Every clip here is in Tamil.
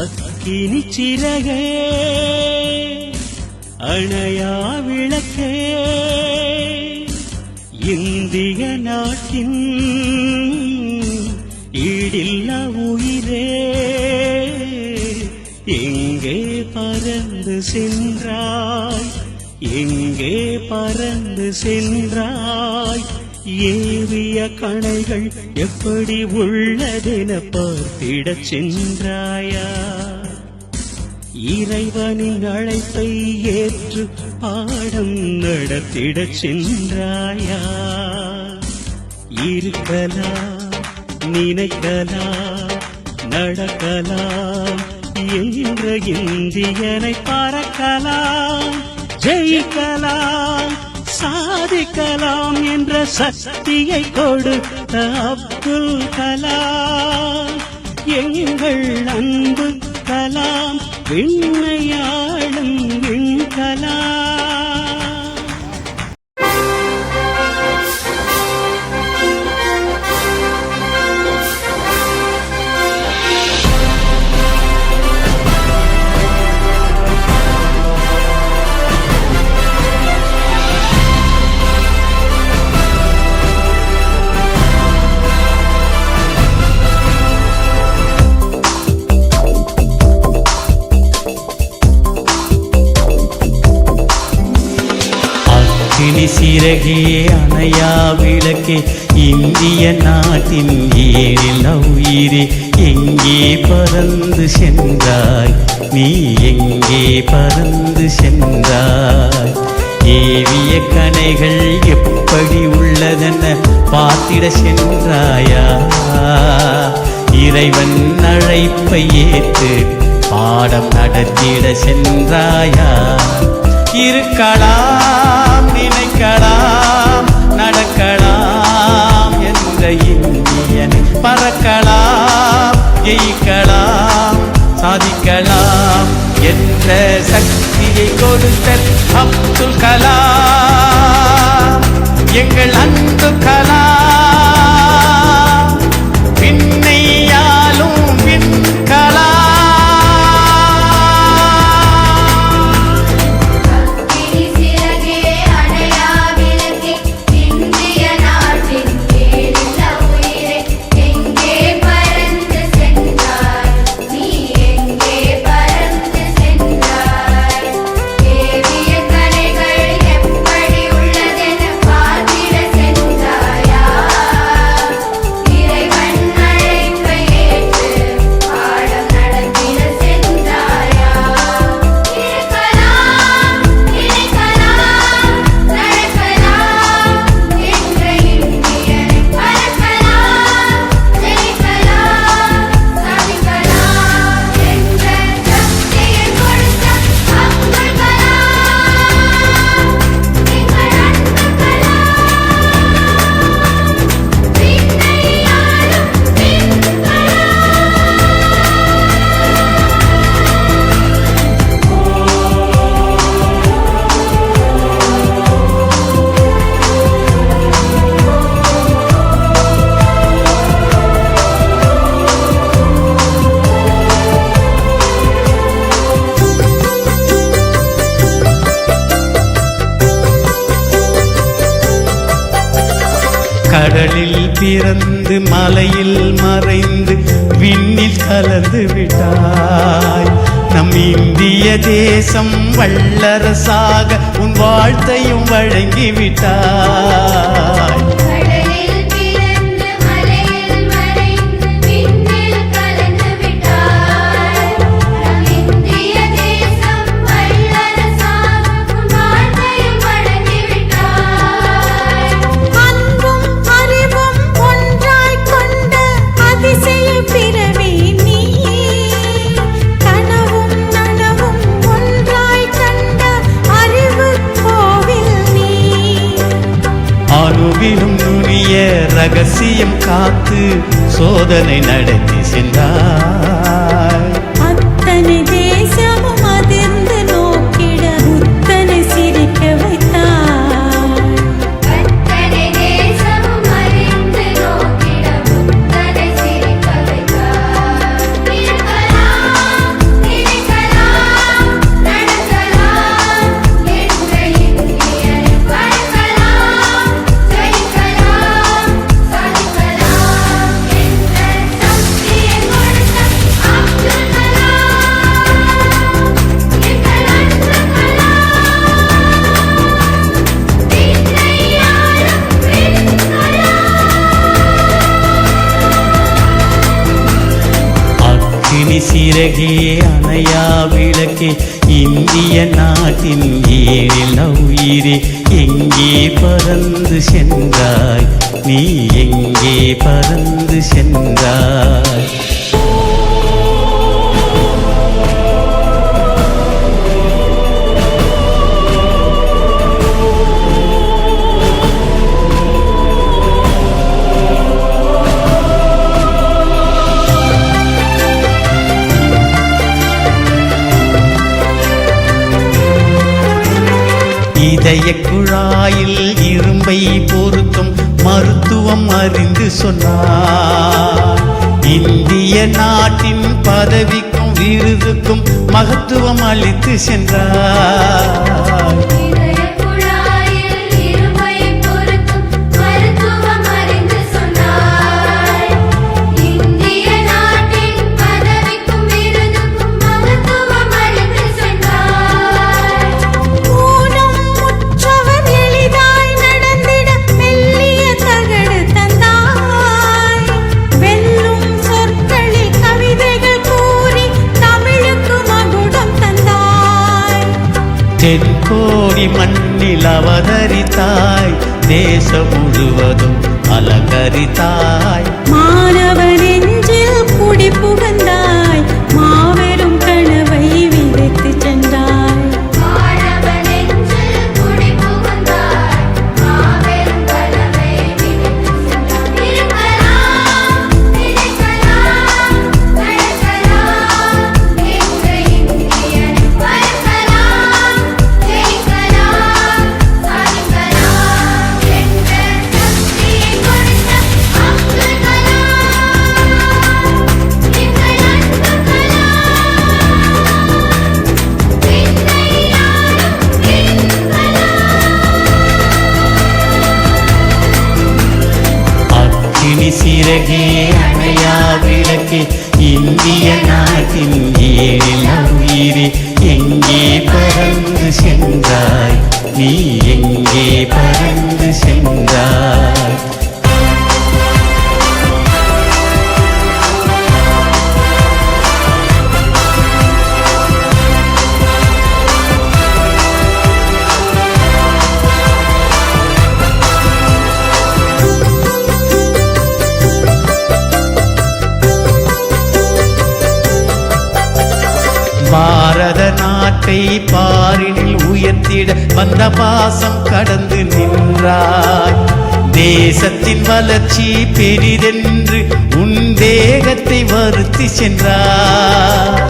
அக்கினி சிறகே அணையா விளக்கே இந்திய நாட்டின் ஈடில்லா உயிரே எங்கே பறந்து சென்றாய் எங்கே பறந்து சென்றாய் ஏவிய கணைகள் எப்படி உள்ளதென பார்த்திடச் சென்றாயா இறைவனின் அழைப்பை ஏற்று பாடம் நடத்திடச் சென்றாயா இருக்கலாம் நினைக்கலாம் நடக்கலாம் என்ற இந்தியனை பறக்கலாம் ஜெயிக்கலாம் சாதிக்கலாம் என்ற சக்தியை கொடுத்த அப்துல் கலாம் எங்கள் அன்பு கலாம் விண்ணையாளும் விண்கலாம். சிறகே அணையா விளக்கே இந்திய நாட்டின் ஏழில் உயிரே எங்கே பறந்து சென்றாய் நீ எங்கே பறந்து சென்றாய் ஏவிய கணைகள் எப்படி உள்ளதென பார்த்திட சென்றாயா இறைவன் அழைப்பை ஏற்று பாடம் நடத்திட சென்றாயா இருக்கலாம் நினைக்கலாம் நடக்கலாம் என்ற இந்தியனை பறக்கலாம் ஜெயிக்கலாம் சாதிக்கலாம் என்ற சக்தியை கொடுத்த அப்துல் கலாம் எங்கள் அன்பு கலாம் விண்ணையாளும் விண்கலாம். கடலில் பிறந்து மலையில் மறைந்து விண்ணில் கலந்து விட்டாய் நம் இந்திய தேசம் வல்லரசாக உன் வாழ்த்தையும் வழங்கிவிட்டாய் நுனிய ரகசியம் காத்து சோதனை நடத்தி சென்றாய் அத்தனை தேசமும் அதிர்ந்து நோக்கிட புத்தனை சிரிக்க வைத்தாய் அத்தனை தேசமும் அதிர்ந்து நோக்கிட புத்தனை சிரிக்க வைத்தாய் இருக்கலாம் சிறகே அணையா விளக்கே இந்திய நாட்டின் ஏழில் உயிரே எங்கே பறந்து சென்றாய் நீ எங்கே பறந்து சென்றாய் இதய குழாயில் இரும்பை பொருத்தும் மருத்துவம் அறிந்து சொன்னார் இந்திய நாட்டின் பதவிக்கும் விருதுக்கும் மகத்துவம் அளித்து சென்றார் தென்கோடி மண்ணில் அவதரித்தாய் தேசம் முழுவதும் அலங்கரித்தாய் மாணவ நெஞ்சில் குடி புகுந்தாய் மாபெரும் கனவை விதைத்து சென்றாய் சிறகே அணையா விளக்கே இந்திய நாட்டின் ஏழில் உயிரே எங்கே பறந்து சென்றாய் நீ எங்கே பறந்து சென்றாய் பாரத நாட்டை பாரினில் உயர்த்திட வந்த பாசம் கடந்து நின்றாய் தேசத்தின் வளர்ச்சி பெரிதென்று உன் தேகத்தை வருத்தி சென்றாய்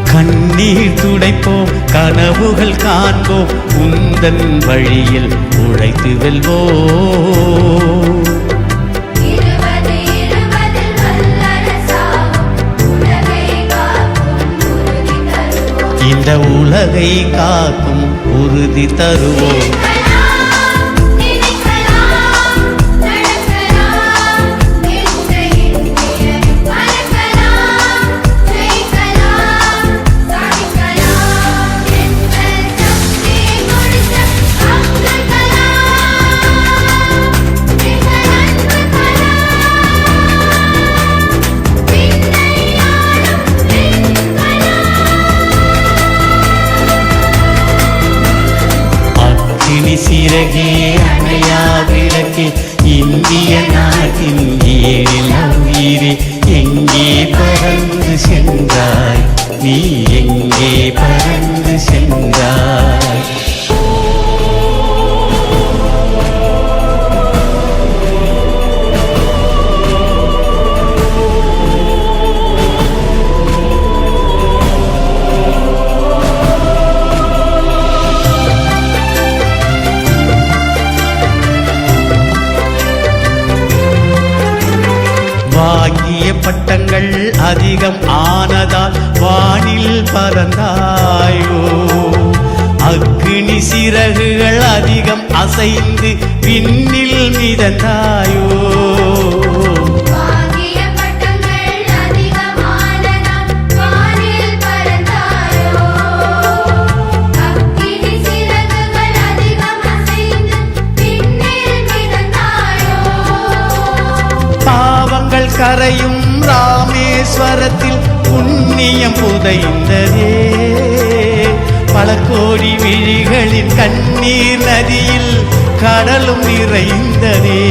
கண்ணீர் துடைப்போம் கனவுகள் காண்போம் உந்தன் வழியில் உழைத்து வெல்வோம் இந்த உலகை காக்கும் உறுதி தருவோம் சிறகே அணையா விளக்கே இந்திய நாட்டின் ஏழில் உயிரே எங்கே பறந்து சென்றாய் நீ எங்கே பறந்து சென்றாய் அதனால் வானில் பறந்தாயோ அக்னி சிறகுகள் அதிகம் அசைந்து விண்ணில் மிதந்தாயோ பாவங்கள் கரையும் ராமேஸ்வரத்தில் புண்ணியம் புதைந்ததே பல கோடி விழிகளின் கண்ணீர் நதியில் கடலும் நிறைந்ததே